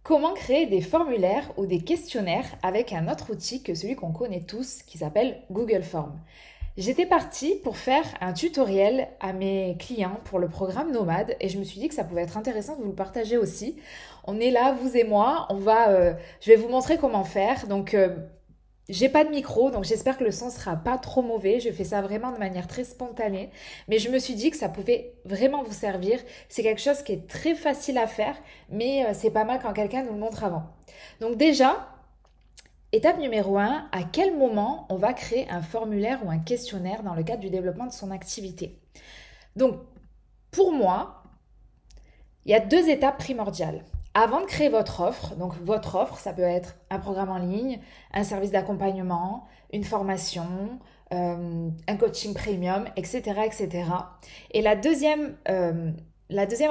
Comment créer des formulaires ou des questionnaires avec un autre outil que celui qu'on connaît tous qui s'appelle Google Forms? J'étais partie pour faire un tutoriel à mes clients pour le programme Nomade et je me suis dit que ça pouvait être intéressant de vous le partager aussi. On est là, vous et moi, je vais vous montrer comment faire. J'ai pas de micro, donc j'espère que le son sera pas trop mauvais. Je fais ça vraiment de manière très spontanée, mais je me suis dit que ça pouvait vraiment vous servir. C'est quelque chose qui est très facile à faire, mais c'est pas mal quand quelqu'un nous le montre avant. Donc déjà, étape numéro un, à quel moment on va créer un formulaire ou un questionnaire dans le cadre du développement de son activité? Donc, pour moi, il y a deux étapes primordiales. Avant de créer votre offre, donc votre offre, ça peut être un programme en ligne, un service d'accompagnement, une formation, un coaching premium, etc., etc. Et la deuxième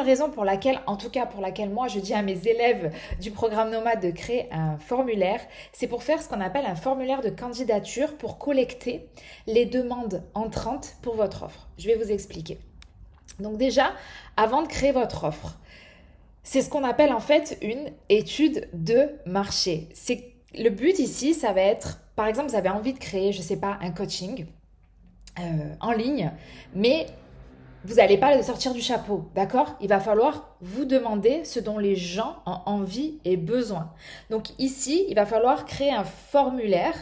raison pour laquelle, en tout cas pour laquelle moi je dis à mes élèves du programme Nomade de créer un formulaire, c'est pour faire ce qu'on appelle un formulaire de candidature pour collecter les demandes entrantes pour votre offre. Je vais vous expliquer. Donc déjà, avant de créer votre offre, c'est ce qu'on appelle en fait une étude de marché. Le but ici, ça va être, par exemple, vous avez envie de créer, je ne sais pas, un coaching en ligne, mais vous n'allez pas le sortir du chapeau, d'accord? Il va falloir vous demander ce dont les gens ont envie et besoin. Donc ici, il va falloir créer un formulaire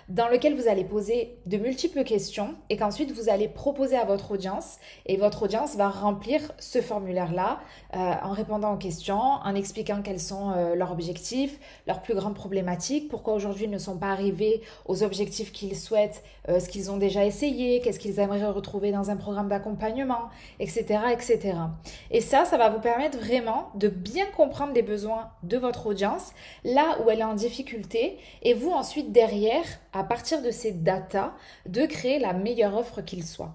dans lequel vous allez poser de multiples questions et qu'ensuite vous allez proposer à votre audience et votre audience va remplir ce formulaire-là en répondant aux questions, en expliquant quels sont leurs objectifs, leurs plus grandes problématiques, pourquoi aujourd'hui ils ne sont pas arrivés aux objectifs qu'ils souhaitent, ce qu'ils ont déjà essayé, qu'est-ce qu'ils aimeraient retrouver dans un programme d'accompagnement, etc., etc. Et ça va vous permettre vraiment de bien comprendre les besoins de votre audience, là où elle est en difficulté, et vous ensuite derrière, à partir de ces datas, de créer la meilleure offre qu'il soit.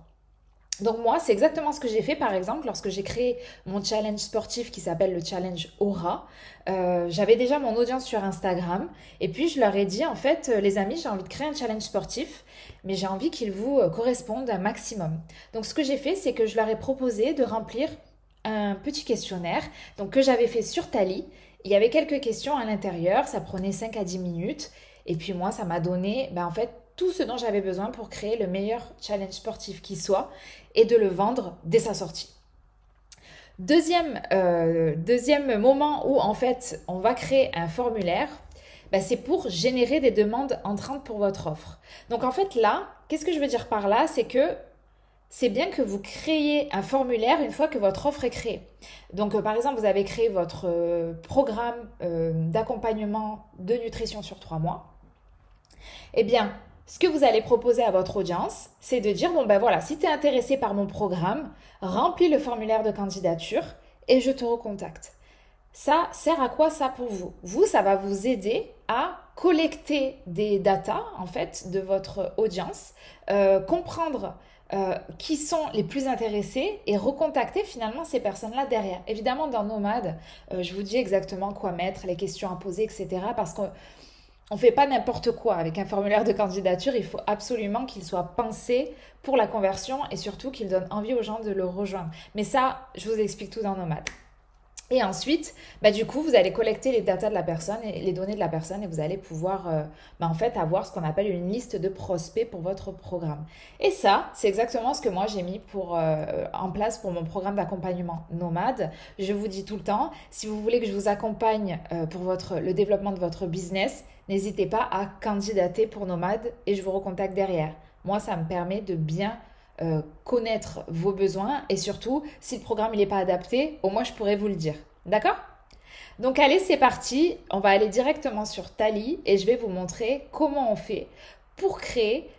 Donc moi, c'est exactement ce que j'ai fait par exemple lorsque j'ai créé mon challenge sportif qui s'appelle le challenge Aura. J'avais déjà mon audience sur Instagram et puis je leur ai dit en fait les amis, j'ai envie de créer un challenge sportif mais j'ai envie qu'il vous corresponde un maximum. Donc ce que j'ai fait, c'est que je leur ai proposé de remplir un petit questionnaire donc que j'avais fait sur Tally. Il y avait quelques questions à l'intérieur, ça prenait 5 à 10 minutes et puis moi ça m'a donné en fait tout ce dont j'avais besoin pour créer le meilleur challenge sportif qui soit et de le vendre dès sa sortie. Deuxième moment où en fait on va créer un formulaire, c'est pour générer des demandes entrantes pour votre offre. Donc en fait là, qu'est-ce que je veux dire par là? C'est que c'est bien que vous créiez un formulaire une fois que votre offre est créée. Donc par exemple, vous avez créé votre programme d'accompagnement de nutrition sur 3 mois. Eh bien, ce que vous allez proposer à votre audience, c'est de dire, voilà, si tu es intéressé par mon programme, remplis le formulaire de candidature et je te recontacte. Ça sert à quoi ça pour vous? Vous, ça va vous aider à collecter des datas en fait de votre audience, comprendre qui sont les plus intéressés et recontacter finalement ces personnes-là derrière. Évidemment, dans Nomade, je vous dis exactement quoi mettre, les questions à poser, etc. Parce qu'on ne fait pas n'importe quoi avec un formulaire de candidature. Il faut absolument qu'il soit pensé pour la conversion et surtout qu'il donne envie aux gens de le rejoindre. Mais ça, je vous explique tout dans Nomade. Et ensuite, du coup, vous allez collecter les datas de la personne et les données de la personne et vous allez pouvoir en fait avoir ce qu'on appelle une liste de prospects pour votre programme. Et ça, c'est exactement ce que moi j'ai mis en place pour mon programme d'accompagnement Nomade. Je vous dis tout le temps, si vous voulez que je vous accompagne pour le développement de votre business, n'hésitez pas à candidater pour Nomade et je vous recontacte derrière. Moi, ça me permet de bien connaître vos besoins et surtout, si le programme n'est pas adapté, au moins je pourrais vous le dire. D'accord? Donc allez, c'est parti. On va aller directement sur Tally et je vais vous montrer comment on fait pour créer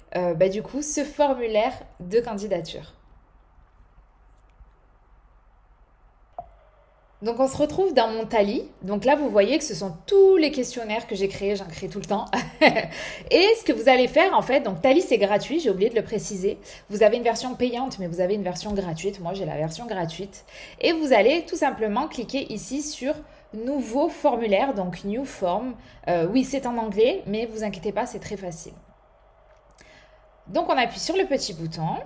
du coup ce formulaire de candidature. Donc on se retrouve dans mon Tally. Donc là, vous voyez que ce sont tous les questionnaires que j'ai créés, j'en crée tout le temps. Et ce que vous allez faire en fait, donc Tally c'est gratuit, j'ai oublié de le préciser. Vous avez une version payante, mais vous avez une version gratuite. Moi j'ai la version gratuite. Et vous allez tout simplement cliquer ici sur Nouveau formulaire, donc New Form. Oui, c'est en anglais, mais vous inquiétez pas, c'est très facile. Donc on appuie sur le petit bouton.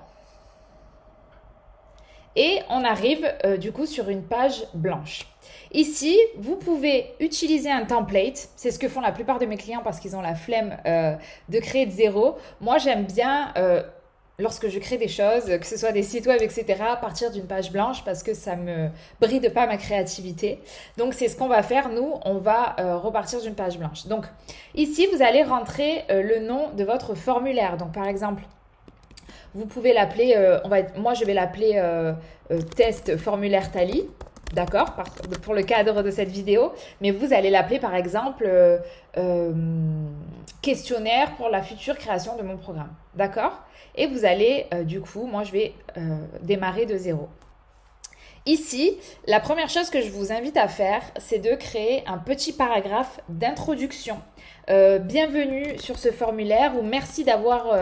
Et on arrive du coup sur une page blanche. Ici, vous pouvez utiliser un template. C'est ce que font la plupart de mes clients parce qu'ils ont la flemme de créer de zéro. Moi, j'aime bien, lorsque je crée des choses, que ce soit des sites web, etc., partir d'une page blanche parce que ça me bride pas ma créativité. Donc, c'est ce qu'on va faire. Nous, on va repartir d'une page blanche. Donc, ici, vous allez rentrer le nom de votre formulaire. Donc, par exemple, vous pouvez l'appeler, moi je vais l'appeler test formulaire Tally, d'accord, pour le cadre de cette vidéo. Mais vous allez l'appeler par exemple questionnaire pour la future création de mon programme, d'accord. Et vous allez, du coup, moi je vais démarrer de zéro. Ici, la première chose que je vous invite à faire, c'est de créer un petit paragraphe d'introduction. Bienvenue sur ce formulaire ou merci d'avoir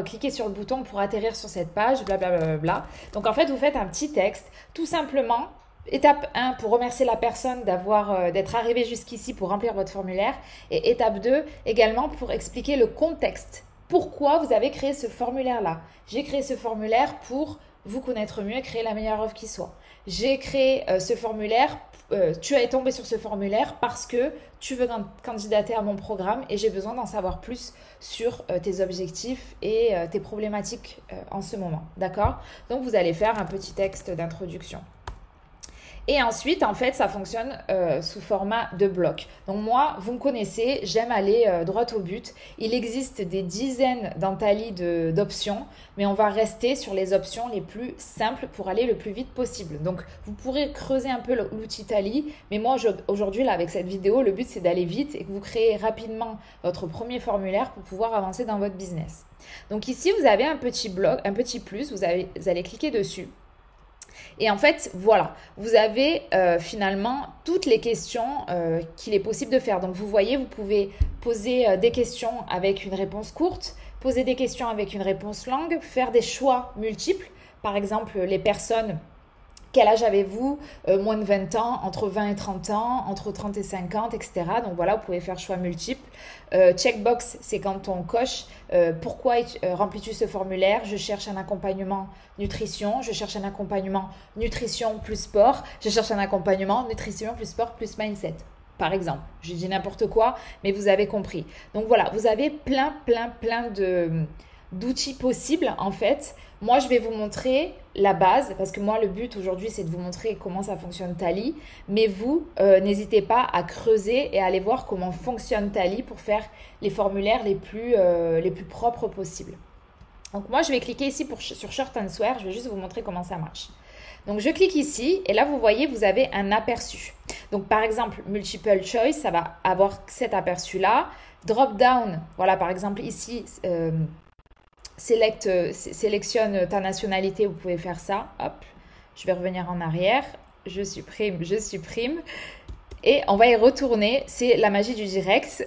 cliqué sur le bouton pour atterrir sur cette page, blablabla. Donc en fait, vous faites un petit texte, tout simplement. Étape 1, pour remercier la personne d'être arrivée jusqu'ici pour remplir votre formulaire. Et étape 2, également pour expliquer le contexte. Pourquoi vous avez créé ce formulaire-là? J'ai créé ce formulaire pour vous connaître mieux et créer la meilleure offre qui soit. J'ai créé ce formulaire, tu es tombé sur ce formulaire parce que tu veux candidater à mon programme et j'ai besoin d'en savoir plus sur tes objectifs et tes problématiques en ce moment. D'accord? Donc, vous allez faire un petit texte d'introduction. Et ensuite, en fait, ça fonctionne sous format de bloc. Donc moi, vous me connaissez, j'aime aller droit au but. Il existe des dizaines dans Tally d'options, mais on va rester sur les options les plus simples pour aller le plus vite possible. Donc, vous pourrez creuser un peu l'outil Tally, mais moi, aujourd'hui, là, avec cette vidéo, le but, c'est d'aller vite et que vous créez rapidement votre premier formulaire pour pouvoir avancer dans votre business. Donc ici, vous avez un petit bloc, un petit plus, vous allez cliquer dessus. Et en fait, voilà, vous avez finalement toutes les questions qu'il est possible de faire. Donc, vous voyez, vous pouvez poser des questions avec une réponse courte, poser des questions avec une réponse longue, faire des choix multiples. Par exemple, les personnes, quel âge avez-vous? Moins de 20 ans, entre 20 et 30 ans, entre 30 et 50, etc. Donc voilà, vous pouvez faire choix multiples. Checkbox, c'est quand on coche pourquoi remplis-tu ce formulaire? Je cherche un accompagnement nutrition, je cherche un accompagnement nutrition plus sport, je cherche un accompagnement nutrition plus sport plus mindset. Par exemple, je dis n'importe quoi, mais vous avez compris. Donc voilà, vous avez plein d'outils possibles en fait. Moi, je vais vous montrer la base parce que moi, le but aujourd'hui, c'est de vous montrer comment ça fonctionne Tally. Mais vous, n'hésitez pas à creuser et à aller voir comment fonctionne Tally pour faire les formulaires les plus propres possibles. Donc moi, je vais cliquer ici sur Short and Swear. Je vais juste vous montrer comment ça marche. Donc, je clique ici et là, vous voyez, vous avez un aperçu. Donc, par exemple, Multiple Choice, ça va avoir cet aperçu-là. Drop down, voilà, par exemple, ici, sélectionne ta nationalité, vous pouvez faire ça. Hop, je vais revenir en arrière. Je supprime. Et on va y retourner. C'est la magie du direct.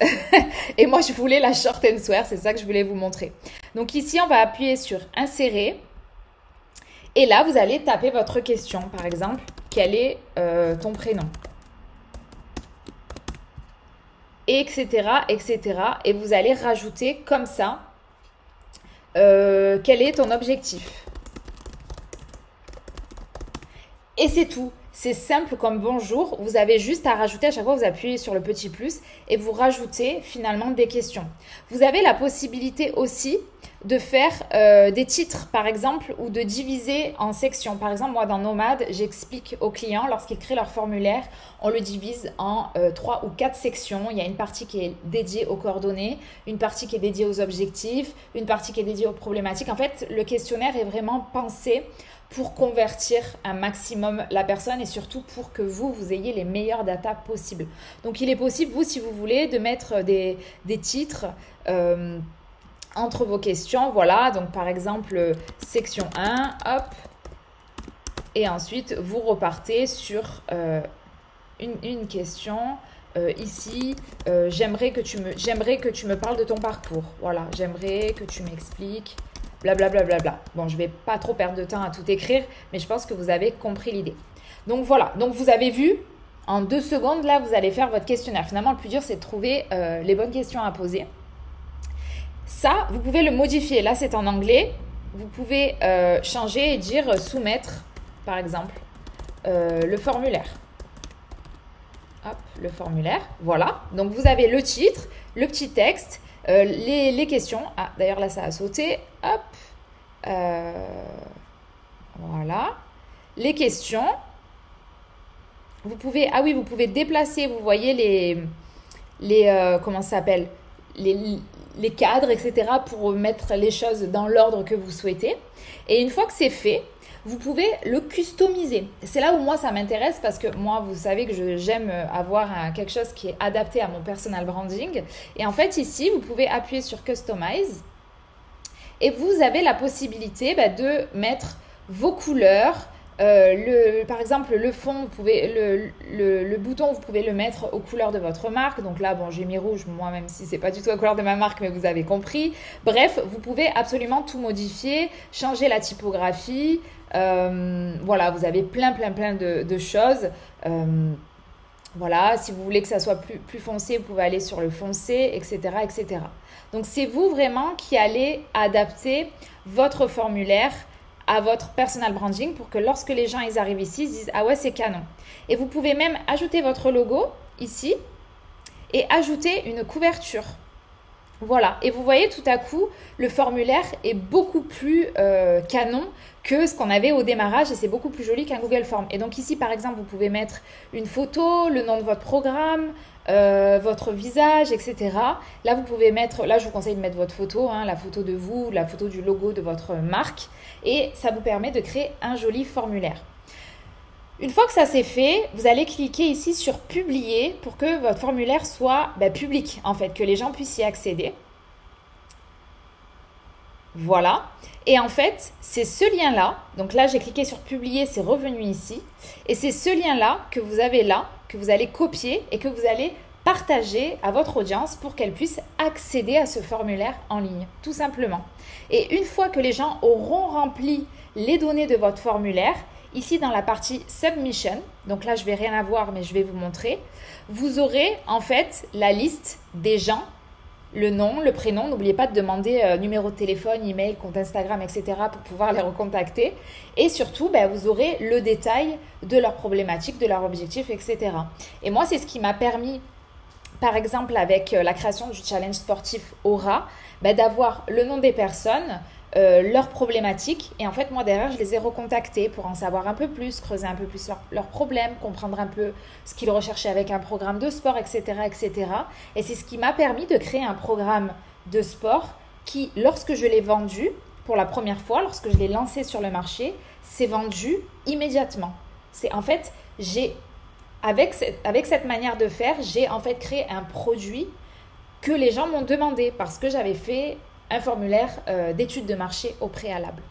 Et moi, je voulais la short and swear. C'est ça que je voulais vous montrer. Donc ici, on va appuyer sur insérer. Et là, vous allez taper votre question. Par exemple, quel est ton prénom? Etc. Et vous allez rajouter comme ça. Quel est ton objectif? Et c'est tout. C'est simple comme bonjour. Vous avez juste à rajouter, à chaque fois vous appuyez sur le petit plus et vous rajoutez finalement des questions. Vous avez la possibilité aussi de faire des titres par exemple ou de diviser en sections. Par exemple, moi dans Nomade, j'explique aux clients lorsqu'ils créent leur formulaire, on le divise en 3 ou 4 sections. Il y a une partie qui est dédiée aux coordonnées, une partie qui est dédiée aux objectifs, une partie qui est dédiée aux problématiques. En fait, le questionnaire est vraiment pensé pour convertir un maximum la personne et surtout pour que vous ayez les meilleures datas possibles. Donc, il est possible, vous, si vous voulez, de mettre des titres entre vos questions. Voilà, donc par exemple, section 1, hop. Et ensuite, vous repartez sur une question. Ici, j'aimerais que tu me parles de ton parcours. Voilà, j'aimerais que tu m'expliques blablabla. Bon, je ne vais pas trop perdre de temps à tout écrire, mais je pense que vous avez compris l'idée. Donc voilà, donc vous avez vu, en 2 secondes, là, vous allez faire votre questionnaire. Finalement, le plus dur, c'est de trouver les bonnes questions à poser. Ça, vous pouvez le modifier. Là, c'est en anglais. vous pouvez changer et dire soumettre, par exemple, le formulaire. Hop, le formulaire, voilà. Donc, vous avez le titre, le petit texte, les questions. Ah, d'ailleurs, là, ça a sauté. Hop. Voilà. Les questions. Vous pouvez, ah oui, vous pouvez déplacer, vous voyez comment ça s'appelle, les cadres, etc. pour mettre les choses dans l'ordre que vous souhaitez. Et une fois que c'est fait, vous pouvez le customiser. C'est là où moi ça m'intéresse parce que moi vous savez que j'aime avoir quelque chose qui est adapté à mon personal branding. Et en fait ici vous pouvez appuyer sur Customize et vous avez la possibilité de mettre vos couleurs. Par exemple le fond, vous pouvez, le bouton vous pouvez le mettre aux couleurs de votre marque. Donc là bon j'ai mis rouge moi même si c'est pas du tout la couleur de ma marque mais vous avez compris. Bref vous pouvez absolument tout modifier, changer la typographie. Voilà, vous avez plein de choses. Voilà, si vous voulez que ça soit plus foncé, vous pouvez aller sur le foncé, etc. etc. Donc, c'est vous vraiment qui allez adapter votre formulaire à votre personal branding pour que lorsque les gens ils arrivent ici, ils se disent « Ah ouais, c'est canon ». Et vous pouvez même ajouter votre logo ici et ajouter une couverture. Voilà, et vous voyez tout à coup, le formulaire est beaucoup plus canon que ce qu'on avait au démarrage et c'est beaucoup plus joli qu'un Google Form. Et donc ici, par exemple, vous pouvez mettre une photo, le nom de votre programme, votre visage, etc. Là, vous pouvez mettre, là, je vous conseille de mettre votre photo, la photo de vous, la photo du logo de votre marque et ça vous permet de créer un joli formulaire. Une fois que ça c'est fait, vous allez cliquer ici sur publier pour que votre formulaire soit public en fait, que les gens puissent y accéder. Voilà. Et en fait, c'est ce lien-là. Donc là, j'ai cliqué sur publier, c'est revenu ici. Et c'est ce lien-là que vous avez là, que vous allez copier et que vous allez partager à votre audience pour qu'elle puisse accéder à ce formulaire en ligne, tout simplement. Et une fois que les gens auront rempli les données de votre formulaire, ici dans la partie Submission, donc là je vais rien avoir mais je vais vous montrer, vous aurez en fait la liste des gens, le nom, le prénom, n'oubliez pas de demander numéro de téléphone, email, compte Instagram, etc. pour pouvoir les recontacter et surtout vous aurez le détail de leurs problématiques, de leurs objectifs, etc. Et moi c'est ce qui m'a permis par exemple avec la création du challenge sportif Aura, d'avoir le nom des personnes, leurs problématiques et en fait moi derrière je les ai recontactés pour en savoir un peu plus, creuser un peu plus leurs problèmes, comprendre un peu ce qu'ils recherchaient avec un programme de sport, etc. etc. Et c'est ce qui m'a permis de créer un programme de sport qui, lorsque je l'ai vendu pour la première fois, lorsque je l'ai lancé sur le marché, s'est vendu immédiatement. C'est en fait, avec cette manière de faire, j'ai en fait créé un produit que les gens m'ont demandé parce que j'avais fait un formulaire d'étude de marché au préalable.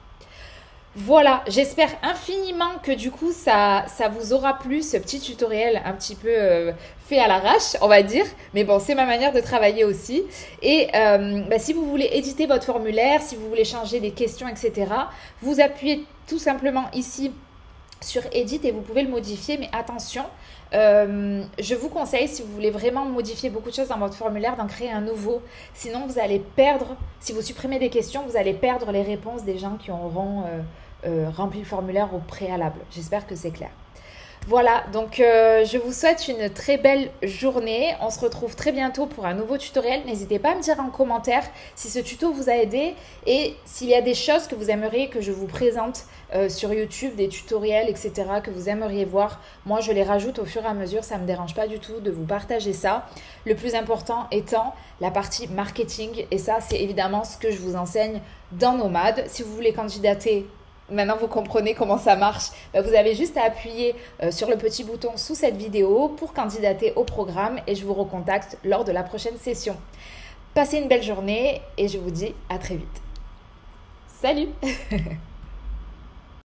Voilà, j'espère infiniment que du coup ça vous aura plu ce petit tutoriel un petit peu fait à l'arrache, on va dire. Mais bon, c'est ma manière de travailler aussi. Et si vous voulez éditer votre formulaire, si vous voulez changer des questions, etc., vous appuyez tout simplement ici sur Edit et vous pouvez le modifier. Mais attention, je vous conseille, si vous voulez vraiment modifier beaucoup de choses dans votre formulaire, d'en créer un nouveau. Sinon, vous allez perdre, si vous supprimez des questions, vous allez perdre les réponses des gens qui auront rempli le formulaire au préalable. J'espère que c'est clair. Voilà, donc je vous souhaite une très belle journée. On se retrouve très bientôt pour un nouveau tutoriel. N'hésitez pas à me dire en commentaire si ce tuto vous a aidé et s'il y a des choses que vous aimeriez que je vous présente sur YouTube, des tutoriels, etc. que vous aimeriez voir. Moi, je les rajoute au fur et à mesure. Ça ne me dérange pas du tout de vous partager ça. Le plus important étant la partie marketing. Et ça, c'est évidemment ce que je vous enseigne dans Nomade. Si vous voulez candidater, maintenant vous comprenez comment ça marche, vous avez juste à appuyer sur le petit bouton sous cette vidéo pour candidater au programme et je vous recontacte lors de la prochaine session. Passez une belle journée et je vous dis à très vite. Salut!